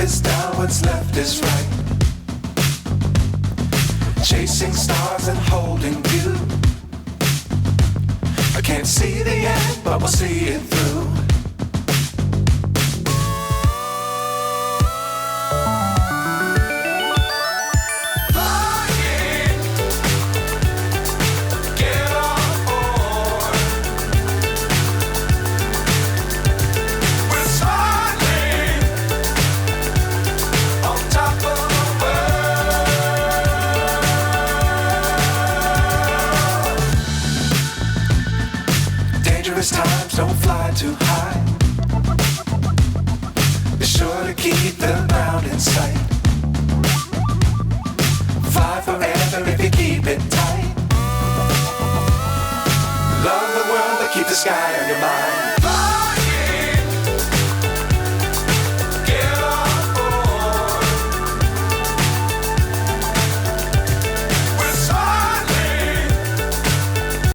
is down, what's left is right. Chasing stars and holding you. I can't see the end, but we'll see it through. Times don't fly too high. Be sure to keep the ground in sight. Fly forever if you keep it tight. Love the world, but keep the sky on your mind.